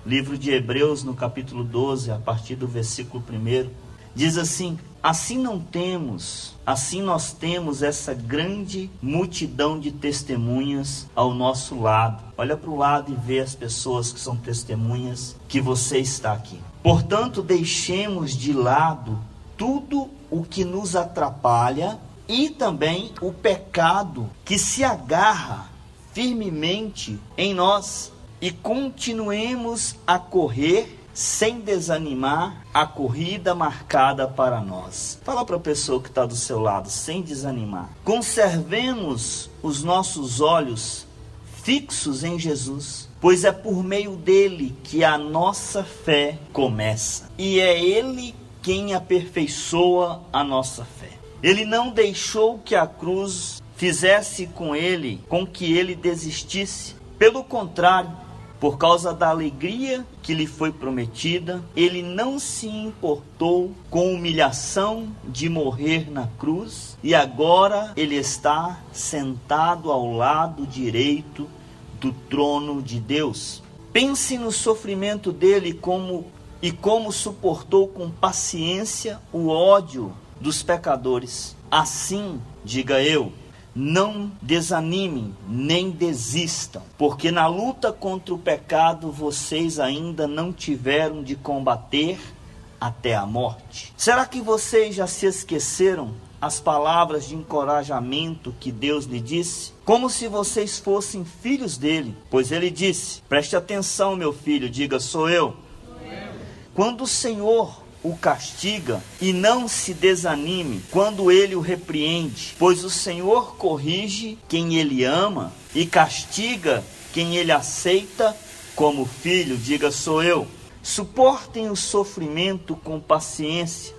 livro de Hebreus, no capítulo 12, a partir do versículo 1, diz assim: assim nós temos essa grande multidão de testemunhas ao nosso lado. Olha para o lado e vê as pessoas que são testemunhas que você está aqui. Portanto, deixemos de lado tudo o que nos atrapalha e também o pecado que se agarra firmemente em nós, e continuemos a correr sem desanimar a corrida marcada para nós. Fala para a pessoa que está do seu lado, sem desanimar. Conservemos os nossos olhos fixos em Jesus, pois é por meio dele que a nossa fé começa, e é ele quem aperfeiçoa a nossa fé. Ele não deixou que a cruz fizesse com que ele desistisse. Pelo contrário, por causa da alegria que lhe foi prometida, ele não se importou com humilhação de morrer na cruz, e agora ele está sentado ao lado direito do trono de Deus. Pense no sofrimento dele como suportou com paciência o ódio dos pecadores. Assim, diga eu, não desanimem, nem desistam, porque na luta contra o pecado vocês ainda não tiveram de combater até a morte. Será que vocês já se esqueceram as palavras de encorajamento que Deus lhe disse? Como se vocês fossem filhos dele, pois ele disse: preste atenção, meu filho, diga: sou eu. Quando o Senhor o castiga, e não se desanime quando ele o repreende, pois o Senhor corrige quem ele ama e castiga quem ele aceita como filho. Diga: sou eu. Suportem o sofrimento com paciência,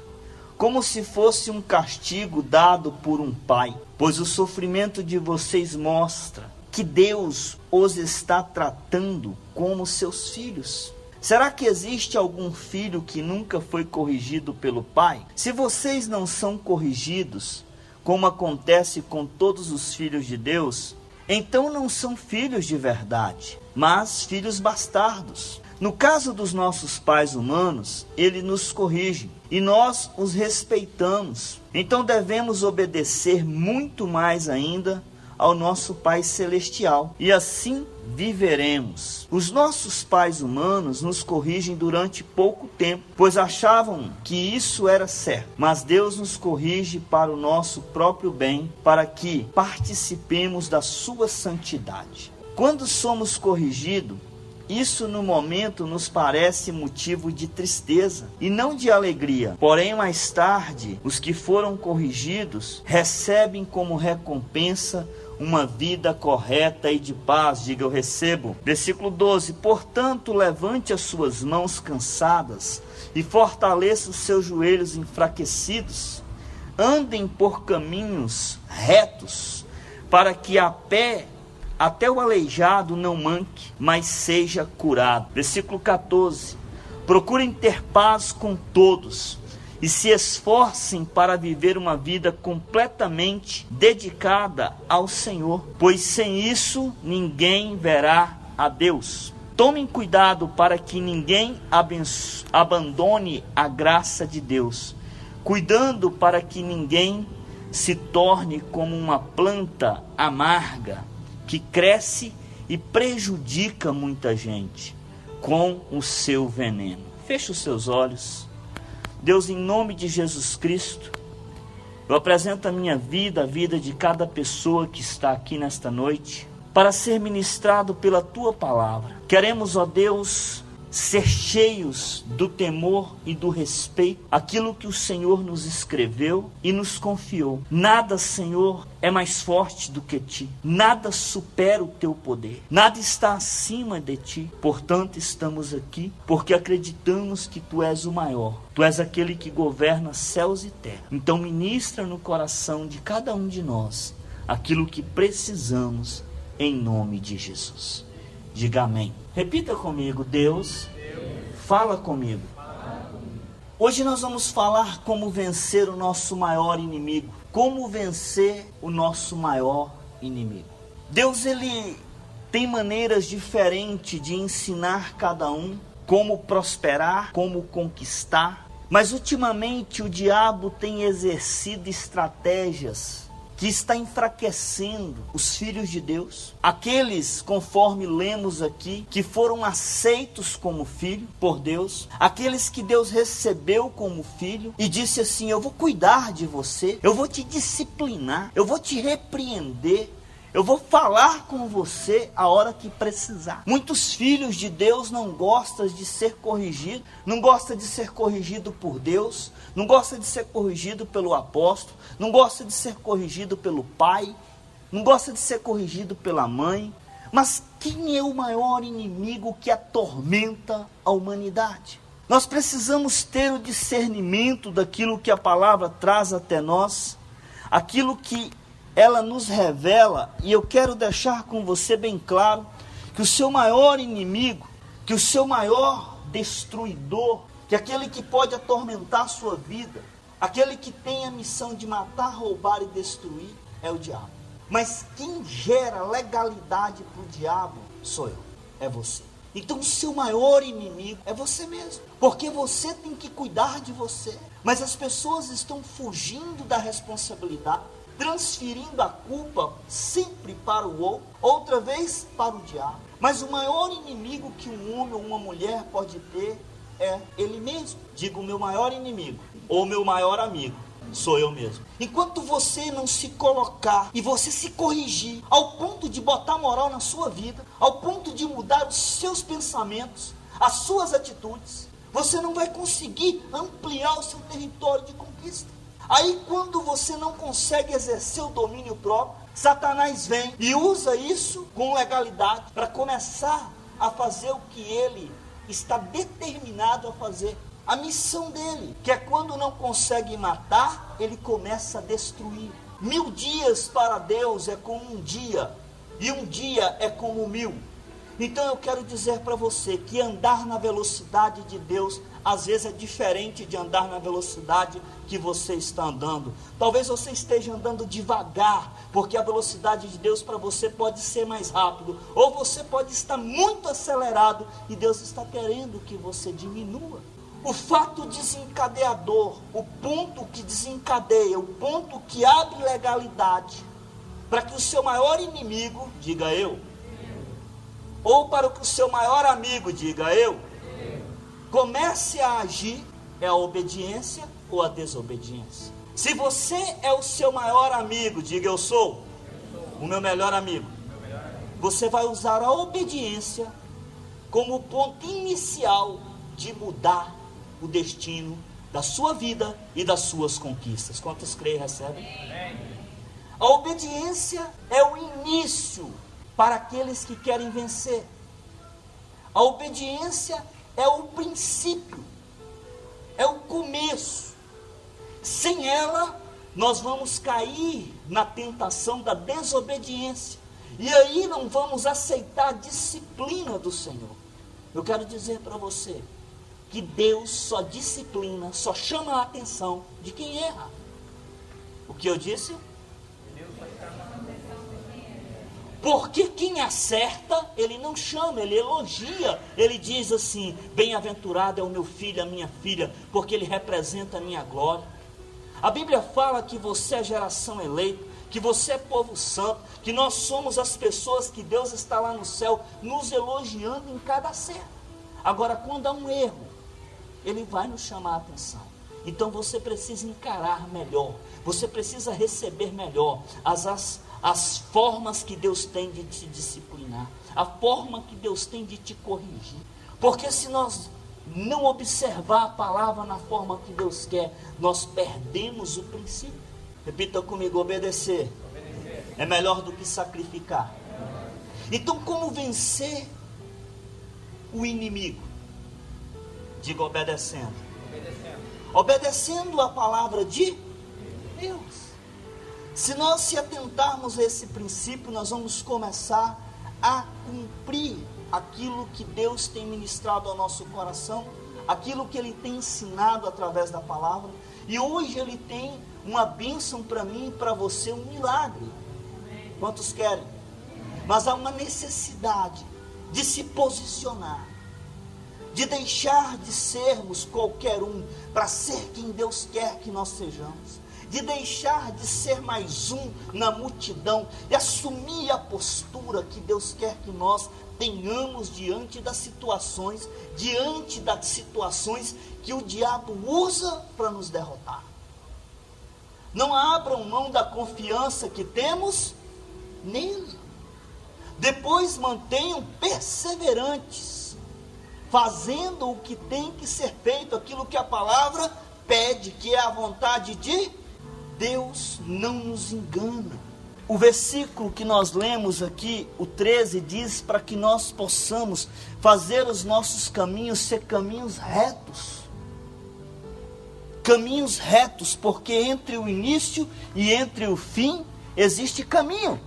como se fosse um castigo dado por um pai, pois o sofrimento de vocês mostra que Deus os está tratando como seus filhos. Será que existe algum filho que nunca foi corrigido pelo pai? Se vocês não são corrigidos, como acontece com todos os filhos de Deus, então não são filhos de verdade, mas filhos bastardos. No caso dos nossos pais humanos, ele nos corrige e nós os respeitamos. Então devemos obedecer muito mais ainda ao nosso Pai Celestial, e assim viveremos. Os nossos pais humanos nos corrigem durante pouco tempo, pois achavam que isso era certo, mas Deus nos corrige para o nosso próprio bem, para que participemos da sua santidade. Quando somos corrigidos, isso no momento nos parece motivo de tristeza e não de alegria. Porém, mais tarde, os que foram corrigidos recebem como recompensa uma vida correta e de paz. Diga: eu recebo. Versículo 12: portanto, levante as suas mãos cansadas e fortaleça os seus joelhos enfraquecidos. Andem por caminhos retos, para que a pé até o aleijado não manque, mas seja curado. Versículo 14: procurem ter paz com todos e se esforcem para viver uma vida completamente dedicada ao Senhor, pois sem isso ninguém verá a Deus. Tomem cuidado para que ninguém abandone a graça de Deus, cuidando para que ninguém se torne como uma planta amarga que cresce e prejudica muita gente com o seu veneno. Feche os seus olhos. Deus, em nome de Jesus Cristo, eu apresento a minha vida, a vida de cada pessoa que está aqui nesta noite, para ser ministrado pela Tua palavra. Queremos, ó Deus, ser cheios do temor e do respeito, aquilo que o Senhor nos escreveu e nos confiou. Nada, Senhor, é mais forte do que Ti. Nada supera o Teu poder. Nada está acima de Ti. Portanto, estamos aqui porque acreditamos que Tu és o maior. Tu és aquele que governa céus e terra. Então ministra no coração de cada um de nós aquilo que precisamos, em nome de Jesus. Diga amém. Repita comigo: Deus, fala comigo. Hoje nós vamos falar como vencer o nosso maior inimigo. Como vencer o nosso maior inimigo. Deus, ele tem maneiras diferentes de ensinar cada um como prosperar, como conquistar. Mas ultimamente o diabo tem exercido estratégias que está enfraquecendo os filhos de Deus. Aqueles, conforme lemos aqui, que foram aceitos como filho por Deus. Aqueles que Deus recebeu como filho e disse assim: eu vou cuidar de você, eu vou te disciplinar, eu vou te repreender, eu vou falar com você a hora que precisar. Muitos filhos de Deus não gostam de ser corrigidos, não gostam de ser corrigido por Deus, não gostam de ser corrigido pelo apóstolo, não gostam de ser corrigido pelo pai, não gostam de ser corrigido pela mãe. Mas quem é o maior inimigo que atormenta a humanidade? Nós precisamos ter o discernimento daquilo que a palavra traz até nós, aquilo que ela nos revela, e eu quero deixar com você bem claro que o seu maior inimigo, que o seu maior destruidor, que aquele que pode atormentar a sua vida, aquele que tem a missão de matar, roubar e destruir, é o diabo. Mas quem gera legalidade para o diabo sou eu, é você. Então o seu maior inimigo é você mesmo, porque você tem que cuidar de você. Mas as pessoas estão fugindo da responsabilidade, transferindo a culpa sempre para o outro, outra vez para o diabo. Mas o maior inimigo que um homem ou uma mulher pode ter é ele mesmo. Digo, o meu maior inimigo ou meu maior amigo sou eu mesmo. Enquanto você não se colocar e você se corrigir ao ponto de botar moral na sua vida, ao ponto de mudar os seus pensamentos, as suas atitudes, você não vai conseguir ampliar o seu território de conquista. Aí quando você não consegue exercer o domínio próprio, Satanás vem e usa isso com legalidade para começar a fazer o que ele está determinado a fazer. A missão dele, que é quando não consegue matar, ele começa a destruir. 1000 dias para Deus é como um dia, e um dia é como 1000. Então eu quero dizer para você que andar na velocidade de Deus às vezes é diferente de andar na velocidade que você está andando. Talvez você esteja andando devagar, porque a velocidade de Deus para você pode ser mais rápido, ou você pode estar muito acelerado e Deus está querendo que você diminua. O fato desencadeador, o ponto que desencadeia, o ponto que abre legalidade para que o seu maior inimigo diga eu, ou para que o seu maior amigo diga eu, comece a agir, é a obediência ou a desobediência. Se você é o seu maior amigo, diga eu sou o meu melhor amigo. Você vai usar a obediência como o ponto inicial de mudar o destino da sua vida e das suas conquistas. Quantos creem e recebem? A obediência é o início para aqueles que querem vencer. A obediência é o princípio, é o começo. Sem ela, nós vamos cair na tentação da desobediência. E aí não vamos aceitar a disciplina do Senhor. Eu quero dizer para você que Deus só disciplina, só chama a atenção de quem erra. O que eu disse? Porque quem acerta, ele não chama, ele elogia. Ele diz assim: bem-aventurado é o meu filho, a minha filha, porque ele representa a minha glória. A Bíblia fala que você é geração eleita, que você é povo santo, que nós somos as pessoas que Deus está lá no céu nos elogiando em cada acerto. Agora, quando há um erro, ele vai nos chamar a atenção. Então você precisa encarar melhor, você precisa receber melhor as formas que Deus tem de te disciplinar, a forma que Deus tem de te corrigir. Porque se nós não observar a palavra na forma que Deus quer, nós perdemos o princípio. Repita comigo: obedecer é melhor do que sacrificar. Então, como vencer o inimigo? Diga: obedecendo. Obedecendo a palavra de Deus. Se nós se atentarmos a esse princípio, nós vamos começar a cumprir aquilo que Deus tem ministrado ao nosso coração, aquilo que Ele tem ensinado através da palavra. E hoje Ele tem uma bênção para mim e para você, um milagre. Quantos querem? Mas há uma necessidade de se posicionar. de deixar de sermos qualquer um para ser quem Deus quer que nós sejamos, de deixar de ser mais um na multidão e assumir a postura que Deus quer que nós tenhamos diante das situações que o diabo usa para nos derrotar. Não abram mão da confiança que temos nele. Depois mantenham perseverantes, fazendo o que tem que ser feito, aquilo que a palavra pede, que é a vontade de Deus. Não nos engana. O versículo que nós lemos aqui, o 13, diz para que nós possamos fazer os nossos caminhos ser caminhos retos. Caminhos retos, porque entre o início e entre o fim existe caminho.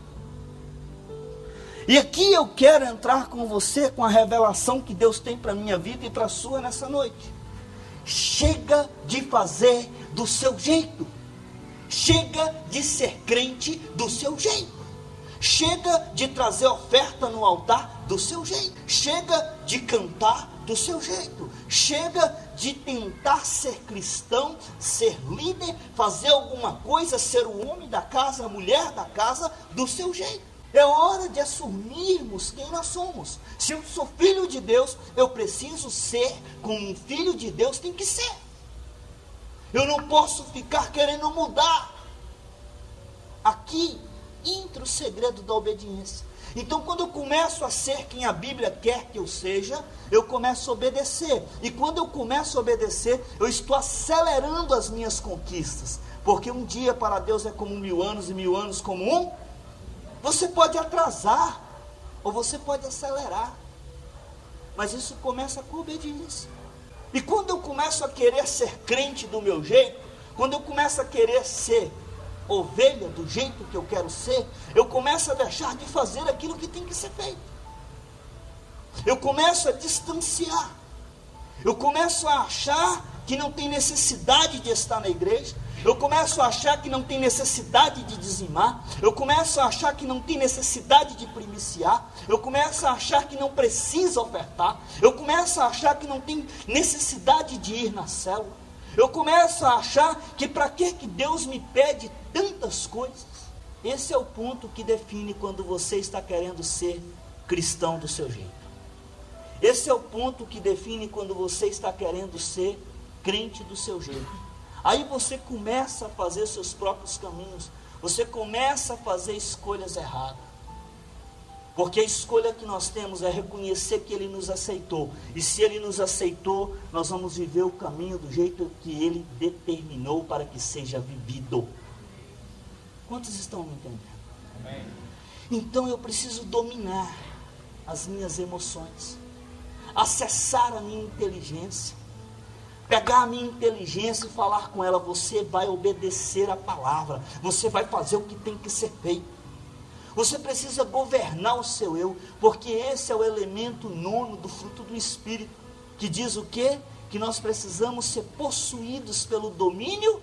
E aqui eu quero entrar com você com a revelação que Deus tem para a minha vida e para a sua nessa noite. Chega de fazer do seu jeito. Chega de ser crente do seu jeito. Chega de trazer oferta no altar do seu jeito. Chega de cantar do seu jeito. Chega de tentar ser cristão, ser líder, fazer alguma coisa, ser o homem da casa, a mulher da casa do seu jeito. É hora de assumirmos quem nós somos. Se eu sou filho de Deus, eu preciso ser como um filho de Deus tem que ser. Eu não posso ficar querendo mudar. Aqui entra o segredo da obediência. Então, quando eu começo a ser quem a Bíblia quer que eu seja, eu começo a obedecer. E quando eu começo a obedecer, eu estou acelerando as minhas conquistas. Porque um dia para Deus é como 1000 anos e 1000 anos como um. Você pode atrasar, ou você pode acelerar. Mas isso começa com obediência. E quando eu começo a querer ser crente do meu jeito, quando eu começo a querer ser ovelha do jeito que eu quero ser, eu começo a deixar de fazer aquilo que tem que ser feito. Eu começo a distanciar. Eu começo a achar que não tem necessidade de estar na igreja. Eu começo a achar que não tem necessidade de dizimar. Eu começo a achar que não tem necessidade de primiciar. Eu começo a achar que não precisa ofertar. Eu começo a achar que não tem necessidade de ir na célula. Eu começo a achar que para que Deus me pede tantas coisas. Esse é o ponto que define quando você está querendo ser cristão do seu jeito. Esse é o ponto que define quando você está querendo ser crente do seu jeito. Aí você começa a fazer seus próprios caminhos. Você começa a fazer escolhas erradas. Porque a escolha que nós temos é reconhecer que Ele nos aceitou. E se Ele nos aceitou, nós vamos viver o caminho do jeito que Ele determinou para que seja vivido. Quantos estão me entendendo? Amém. Então eu preciso dominar as minhas emoções. Acessar a minha inteligência. Pegar a minha inteligência e falar com ela: você vai obedecer a palavra, você vai fazer o que tem que ser feito. Você precisa governar o seu eu, porque esse é o elemento 9 do fruto do Espírito, que diz o quê? Que nós precisamos ser possuídos pelo domínio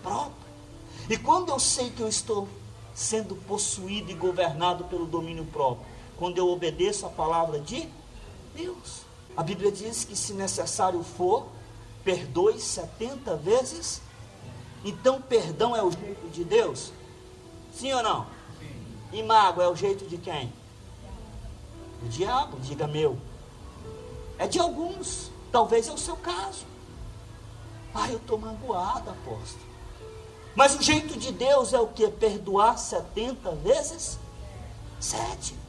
próprio. E quando eu sei que eu estou sendo possuído e governado pelo domínio próprio? Quando eu obedeço a palavra de Deus. A Bíblia diz que, se necessário for, perdoe 70 vezes. Então perdão é o jeito de Deus? Sim ou não? Sim. E mágoa é o jeito de quem? Do diabo, diga meu. É de alguns, talvez é o seu caso. Eu estou magoado, apóstolo. Mas o jeito de Deus é o que? Perdoar 70 vezes 7.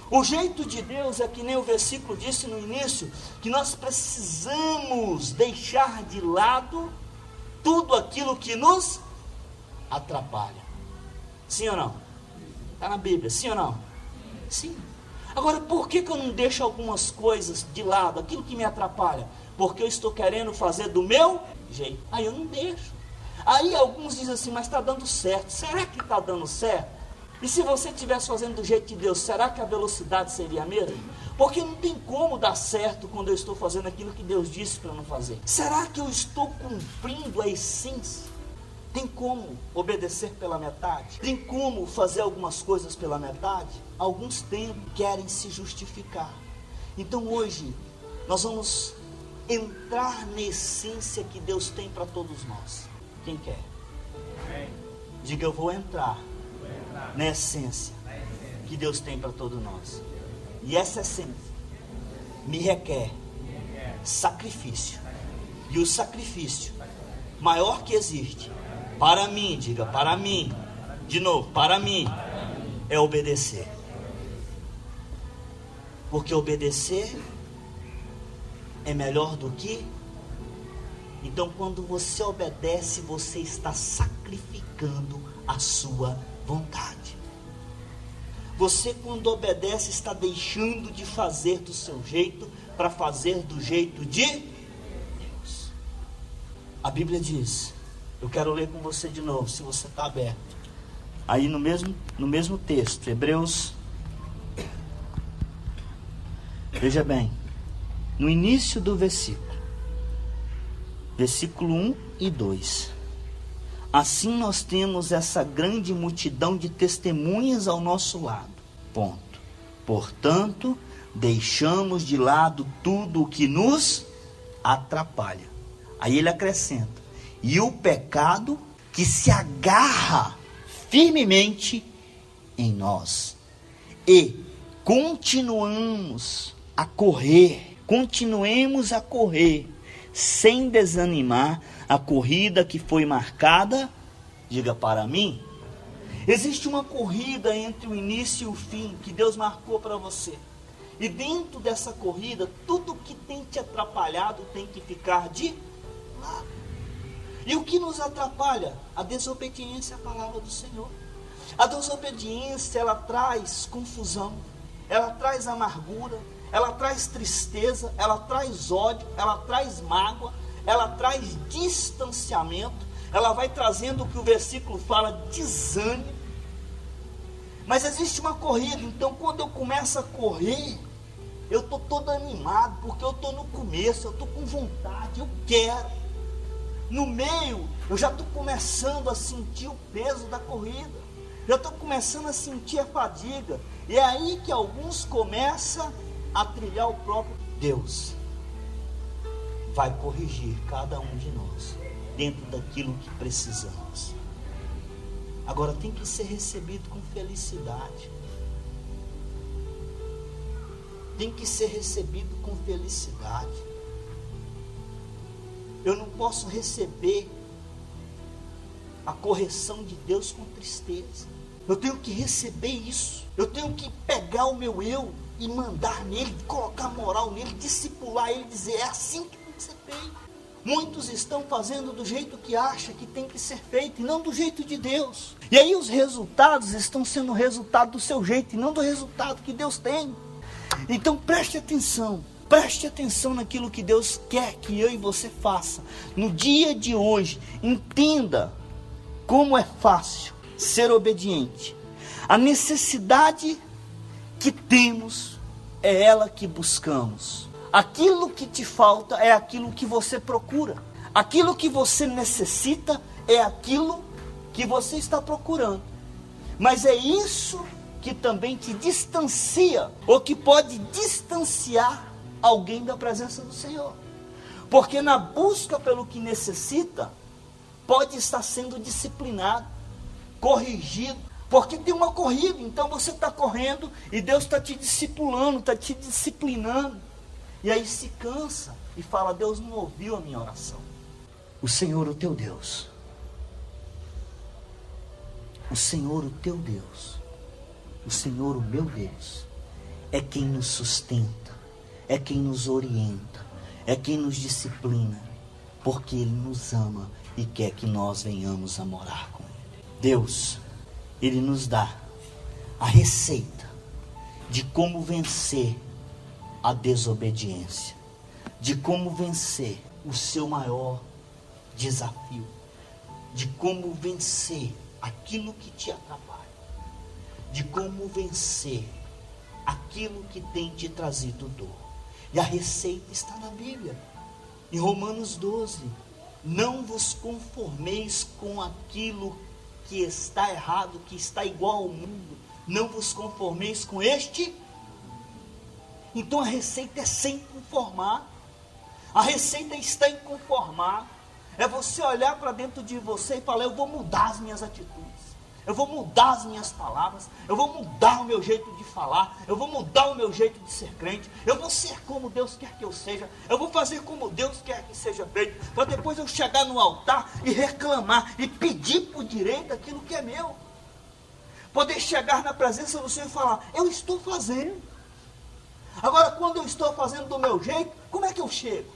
O jeito de Deus é que nem o versículo disse no início, que nós precisamos deixar de lado tudo aquilo que nos atrapalha. Sim ou não? Está na Bíblia, sim ou não? Sim. Agora, por que eu não deixo algumas coisas de lado, aquilo que me atrapalha? Porque eu estou querendo fazer do meu jeito. Aí eu não deixo. Aí alguns dizem assim: mas está dando certo. Será que está dando certo? E se você estivesse fazendo do jeito de Deus, será que a velocidade seria a mesma? Porque não tem como dar certo quando eu estou fazendo aquilo que Deus disse para não fazer. Será que eu estou cumprindo a essência? Tem como obedecer pela metade? Tem como fazer algumas coisas pela metade? Alguns querem se justificar. Então hoje nós vamos entrar na essência que Deus tem para todos nós. Quem quer? Diga, eu vou entrar na essência que Deus tem para todos nós. E essa essência me requer sacrifício. E o sacrifício maior que existe para mim, diga, para mim, de novo, para mim, é obedecer. Porque obedecer é melhor do que... Então, quando você obedece, você está sacrificando a sua vontade. Você, quando obedece, está deixando de fazer do seu jeito para fazer do jeito de Deus. A Bíblia diz, eu quero ler com você de novo, se você está aberto. Aí no mesmo texto, Hebreus, veja bem, no início do versículo 1 e 2. Assim nós temos essa grande multidão de testemunhas ao nosso lado. Ponto. Portanto, deixamos de lado tudo o que nos atrapalha. Aí ele acrescenta, e o pecado que se agarra firmemente em nós. E continuemos a correr, sem desanimar, a corrida que foi marcada, diga para mim, existe uma corrida entre o início e o fim, que Deus marcou para você. E dentro dessa corrida, tudo que tem te atrapalhado tem que ficar de lado. E o que nos atrapalha? A desobediência à palavra do Senhor. A desobediência, ela traz confusão, ela traz amargura, ela traz tristeza, ela traz ódio, ela traz mágoa, ela traz distanciamento, ela vai trazendo o que o versículo fala, desânimo. Mas existe uma corrida, então quando eu começo a correr, eu estou todo animado, porque eu estou no começo, eu estou com vontade, eu quero. No meio, eu já estou começando a sentir o peso da corrida, já estou começando a sentir a fadiga, e é aí que alguns começam a trilhar o próprio Deus. Vai corrigir cada um de nós, dentro daquilo que precisamos. Agora tem que ser recebido com felicidade. Tem que ser recebido com felicidade. Eu não posso receber a correção de Deus com tristeza. Eu tenho que receber isso. Eu tenho que pegar o meu eu e mandar nele, colocar moral nele, discipular ele, dizer, é assim que tem que ser feito. Muitos estão fazendo do jeito que acha que tem que ser feito, e não do jeito de Deus. E aí os resultados estão sendo o resultado do seu jeito, e não do resultado que Deus tem. Então preste atenção naquilo que Deus quer que eu e você faça. No dia de hoje, entenda como é fácil ser obediente. A necessidade que temos é ela que buscamos. Aquilo que te falta é aquilo que você procura. Aquilo que você necessita é aquilo que você está procurando. Mas é isso que também te distancia, ou que pode distanciar alguém da presença do Senhor. Porque na busca pelo que necessita, pode estar sendo disciplinado, corrigido. Porque tem uma corrida, então você está correndo e Deus está te discipulando, está te disciplinando. E aí se cansa e fala, Deus não ouviu a minha oração. O Senhor, o teu Deus. O Senhor, o teu Deus. O Senhor, o meu Deus. É quem nos sustenta. É quem nos orienta. É quem nos disciplina. Porque Ele nos ama e quer que nós venhamos a morar com Ele. Deus, Ele nos dá a receita de como vencer a desobediência, de como vencer o seu maior desafio, de como vencer aquilo que te atrapalha, de como vencer aquilo que tem te trazido dor. E a receita está na Bíblia, em Romanos 12. Não vos conformeis com aquilo que está errado, que está igual ao mundo. Não vos conformeis com este. Então a receita é sem conformar. A receita está em conformar. É você olhar para dentro de você e falar: eu vou mudar as minhas atitudes, eu vou mudar as minhas palavras, eu vou mudar o meu jeito de falar, eu vou mudar o meu jeito de ser crente, eu vou ser como Deus quer que eu seja, eu vou fazer como Deus quer que seja feito, para depois eu chegar no altar e reclamar e pedir por direito aquilo que é meu. Poder chegar na presença do Senhor e falar: eu estou fazendo. Agora, quando eu estou fazendo do meu jeito, como é que eu chego?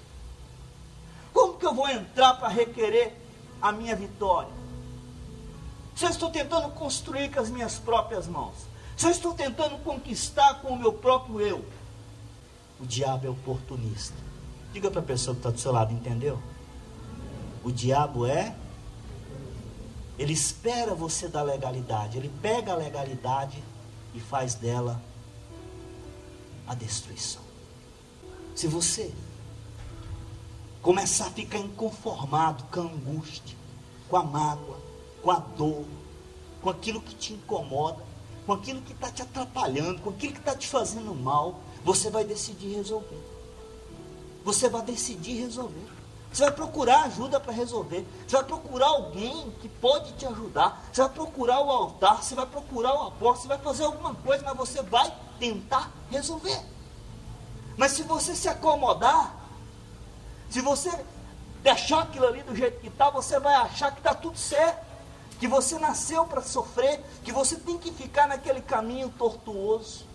Como que eu vou entrar para requerer a minha vitória? Se eu estou tentando construir com as minhas próprias mãos, se eu estou tentando conquistar com o meu próprio eu, o diabo é oportunista. Diga para a pessoa que está do seu lado: entendeu? O diabo ele espera você dar legalidade, ele pega a legalidade e faz dela a destruição. Se você começar a ficar inconformado com a angústia, com a mágoa, com a dor, com aquilo que te incomoda, com aquilo que está te atrapalhando, com aquilo que está te fazendo mal, você vai decidir resolver. Você vai decidir resolver. Você vai procurar ajuda para resolver. Você vai procurar alguém que pode te ajudar. Você vai procurar o altar, você vai procurar o apóstolo, você vai fazer alguma coisa, mas você vai tentar resolver. Mas se você se acomodar, se você deixar aquilo ali do jeito que está, você vai achar que está tudo certo, que você nasceu para sofrer, que você tem que ficar naquele caminho tortuoso.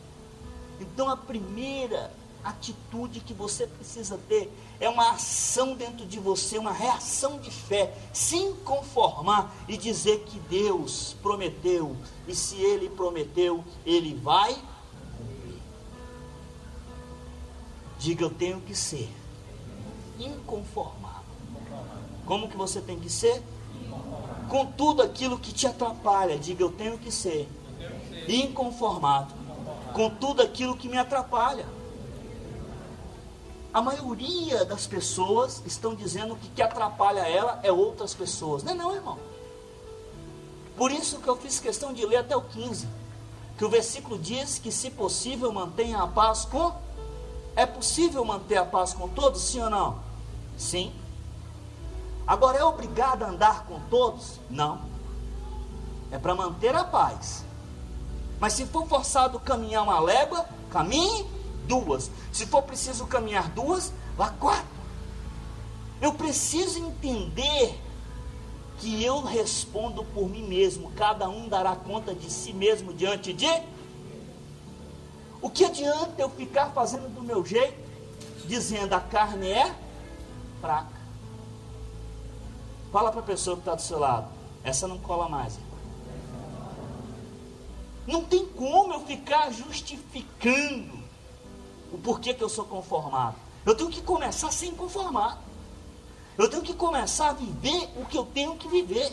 Então a primeira atitude que você precisa ter é uma ação dentro de você, uma reação de fé, se conformar e dizer que Deus prometeu, e se Ele prometeu, Ele vai cumprir. Diga: eu tenho que ser inconformado. Como que você tem que ser? Com tudo aquilo que te atrapalha. Diga: eu tenho que ser inconformado com tudo aquilo que me atrapalha. A maioria das pessoas estão dizendo que o que atrapalha ela é outras pessoas. Não, irmão. Por isso que eu fiz questão de ler até o 15, que o versículo diz que, se possível, mantenha a paz com... É possível manter a paz com todos, sim ou não? Sim. Agora, é obrigado a andar com todos? Não. É para manter a paz. Mas se for forçado caminhar uma légua, caminhe 2. Se for preciso caminhar 2, vá 4. Eu preciso entender que eu respondo por mim mesmo. Cada um dará conta de si mesmo diante de... O que adianta eu ficar fazendo do meu jeito, dizendo: a carne é fraca? Fala para a pessoa que está do seu lado: essa não cola mais. Não tem como eu ficar justificando o porquê que eu sou conformado. Eu tenho que começar a ser inconformado. Eu tenho que começar a viver o que eu tenho que viver.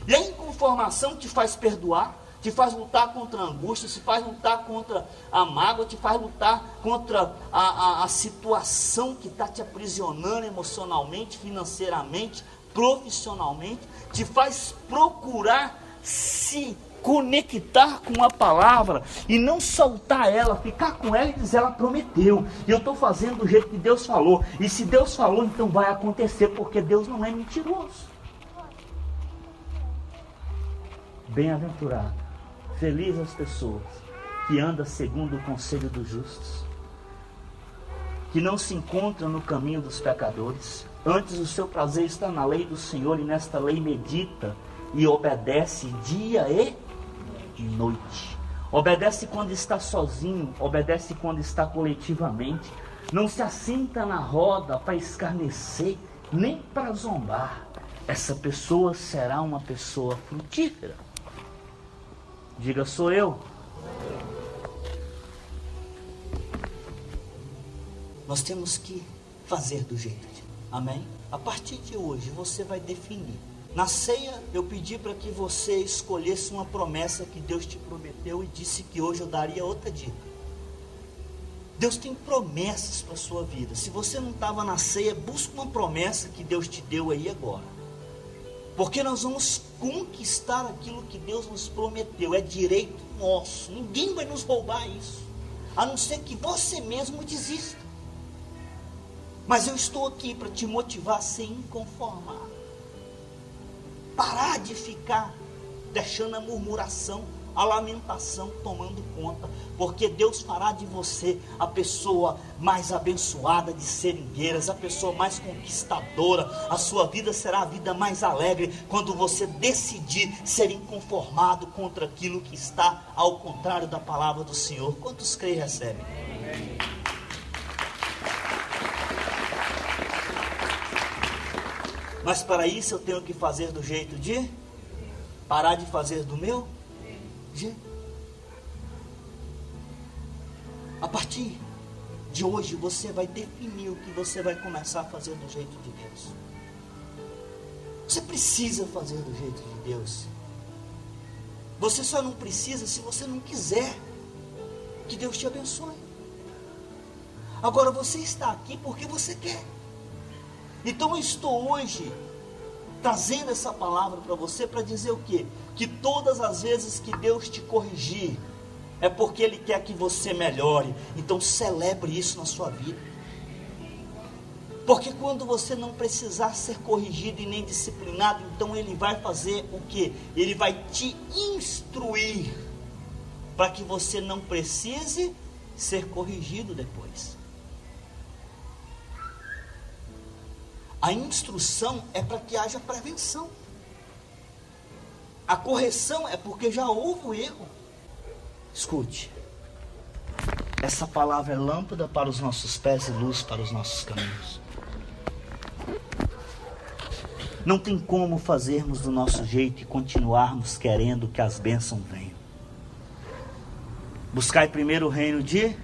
E a inconformação te faz perdoar, te faz lutar contra a angústia, te faz lutar contra a mágoa, te faz lutar contra a situação que está te aprisionando emocionalmente, financeiramente, profissionalmente, te faz procurar se conectar com a palavra e não soltar ela, ficar com ela e dizer: ela prometeu, e eu estou fazendo do jeito que Deus falou, e se Deus falou, então vai acontecer, porque Deus não é mentiroso. Bem-aventurado, feliz as pessoas que andam segundo o conselho dos justos, que não se encontram no caminho dos pecadores. Antes, o seu prazer está na lei do Senhor, e nesta lei medita e obedece dia e noite. Obedece quando está sozinho, obedece quando está coletivamente. Não se assenta na roda para escarnecer, nem para zombar. Essa pessoa será uma pessoa frutífera. Diga: sou eu. Nós temos que fazer do jeito. Amém? A partir de hoje você vai definir. Na ceia eu pedi para que você escolhesse uma promessa que Deus te prometeu e disse que hoje eu daria outra dica. Deus tem promessas para a sua vida. Se você não estava na ceia, busca uma promessa que Deus te deu aí agora. Porque nós vamos conquistar aquilo que Deus nos prometeu. É direito nosso. Ninguém vai nos roubar isso, a não ser que você mesmo desista. Mas eu estou aqui para te motivar a ser inconformado. Parar de ficar deixando a murmuração, a lamentação tomando conta, porque Deus fará de você a pessoa mais abençoada de seringueiras, a pessoa mais conquistadora. A sua vida será a vida mais alegre quando você decidir ser inconformado contra aquilo que está ao contrário da palavra do Senhor. Quantos creem e recebem? Mas para isso eu tenho que fazer do jeito de parar de fazer do meu jeito. A partir de hoje você vai definir o que você vai começar a fazer do jeito de Deus. Você precisa fazer do jeito de Deus. Você só não precisa se você não quiser. Que Deus te abençoe. Agora você está aqui porque você quer. Então eu estou hoje trazendo essa palavra para você para dizer o quê? Que todas as vezes que Deus te corrigir, é porque Ele quer que você melhore. Então celebre isso na sua vida. Porque quando você não precisar ser corrigido e nem disciplinado, então Ele vai fazer o quê? Ele vai te instruir para que você não precise ser corrigido depois. A instrução é para que haja prevenção. A correção é porque já houve o erro. Escute. Essa palavra é lâmpada para os nossos pés e luz para os nossos caminhos. Não tem como fazermos do nosso jeito e continuarmos querendo que as bênçãos venham. Buscai primeiro o reino de...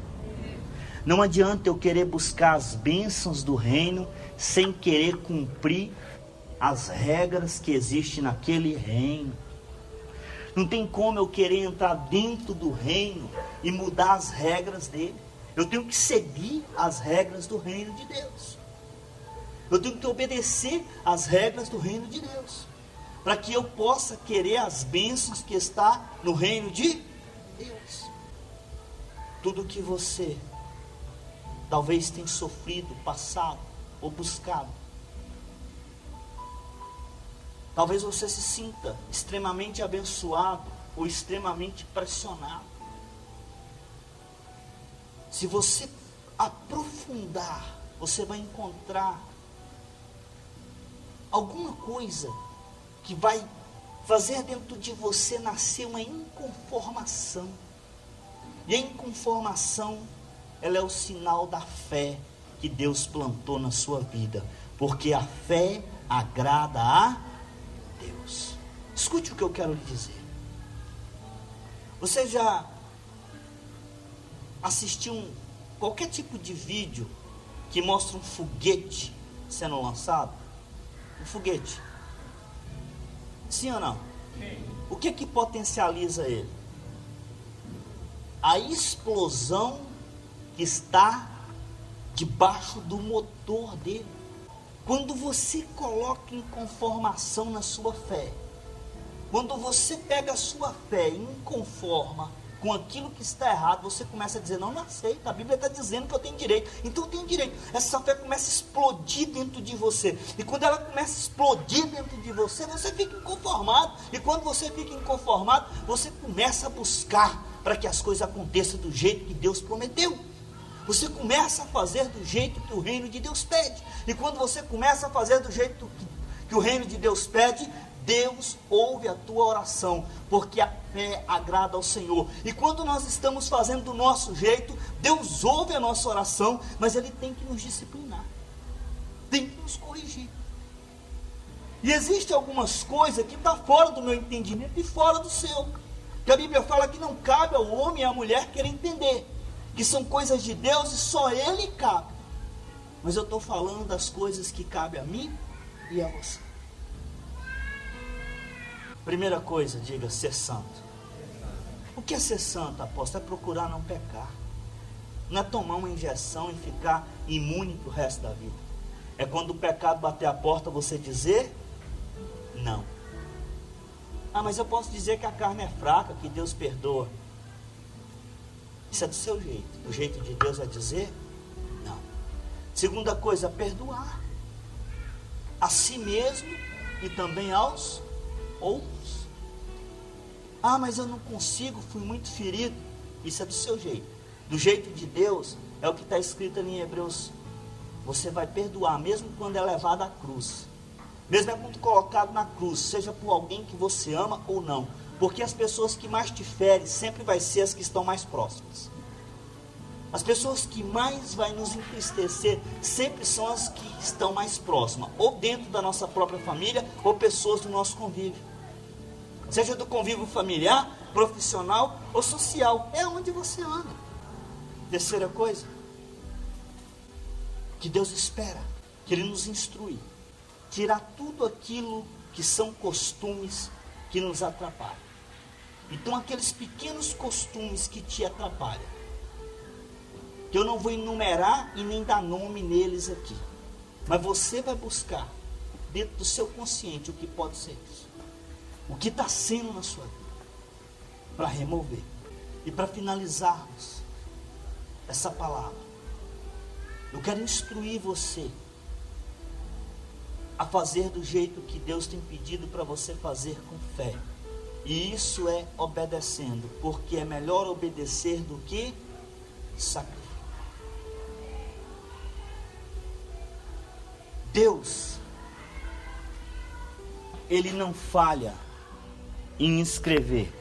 Não adianta eu querer buscar as bênçãos do reino sem querer cumprir as regras que existem naquele reino. Não tem como eu querer entrar dentro do reino e mudar as regras dele. Eu tenho que seguir as regras do reino de Deus. Eu tenho que obedecer às regras do reino de Deus, para que eu possa querer as bênçãos que está no reino de Deus. Tudo que você talvez tenha sofrido, passado ou buscado, talvez você se sinta extremamente abençoado ou extremamente pressionado. Se você aprofundar, você vai encontrar alguma coisa que vai fazer dentro de você nascer uma inconformação. E a inconformação, ela é o sinal da fé que Deus plantou na sua vida, porque a fé agrada a Deus. Escute o que eu quero lhe dizer. Você já assistiu qualquer tipo de vídeo que mostra um foguete sendo lançado? Um foguete. Sim ou não? Sim. O que que potencializa ele? A explosão que está debaixo do motor dele. Quando você coloca em conformação na sua fé, quando você pega a sua fé e inconforma com aquilo que está errado, você começa a dizer, não aceito, a Bíblia está dizendo que eu tenho direito, então eu tenho direito. Essa fé começa a explodir dentro de você, e quando ela começa a explodir dentro de você, você fica inconformado, e quando você fica inconformado, você começa a buscar para que as coisas aconteçam do jeito que Deus prometeu. Você começa a fazer do jeito que o reino de Deus pede, e quando você começa a fazer do jeito que o reino de Deus pede, Deus ouve a tua oração, porque a fé agrada ao Senhor. E quando nós estamos fazendo do nosso jeito, Deus ouve a nossa oração, mas Ele tem que nos disciplinar, tem que nos corrigir. E existem algumas coisas que estão fora do meu entendimento e fora do seu, que a Bíblia fala que não cabe ao homem e à mulher querer entender, que são coisas de Deus e só Ele cabe. Mas eu estou falando das coisas que cabem a mim e a você. Primeira coisa, diga, ser santo. O que é ser santo, apóstolo? É procurar não pecar. Não é tomar uma injeção e ficar imune para o resto da vida. É quando o pecado bater a porta, você dizer não. Ah, mas eu posso dizer que a carne é fraca, que Deus perdoa. Isso é do seu jeito. O jeito de Deus é dizer não. Segunda coisa, perdoar a si mesmo e também aos outros. Ah, mas eu não consigo, fui muito ferido. Isso é do seu jeito. Do jeito de Deus, é o que está escrito ali em Hebreus. Você vai perdoar, mesmo quando é levado à cruz. Mesmo quando colocado na cruz, seja por alguém que você ama ou não. Porque as pessoas que mais te ferem, sempre vai ser as que estão mais próximas. As pessoas que mais vai nos entristecer, sempre são as que estão mais próximas. Ou dentro da nossa própria família, ou pessoas do nosso convívio. Seja do convívio familiar, profissional ou social. É onde você anda. Terceira coisa, que Deus espera, que Ele nos instrui. Tirar tudo aquilo que são costumes que nos atrapalham. Então aqueles pequenos costumes que te atrapalham, que eu não vou enumerar e nem dar nome neles aqui, mas você vai buscar dentro do seu consciente o que pode ser isso, o que está sendo na sua vida, para remover. E para finalizarmos essa palavra, eu quero instruir você a fazer do jeito que Deus tem pedido para você fazer com fé. E isso é obedecendo, porque é melhor obedecer do que sacrificar. Deus, Ele não falha em escrever.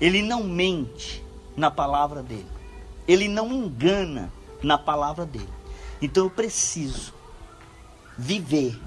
Ele não mente na palavra dele. Ele não engana na palavra dele. Então eu preciso viver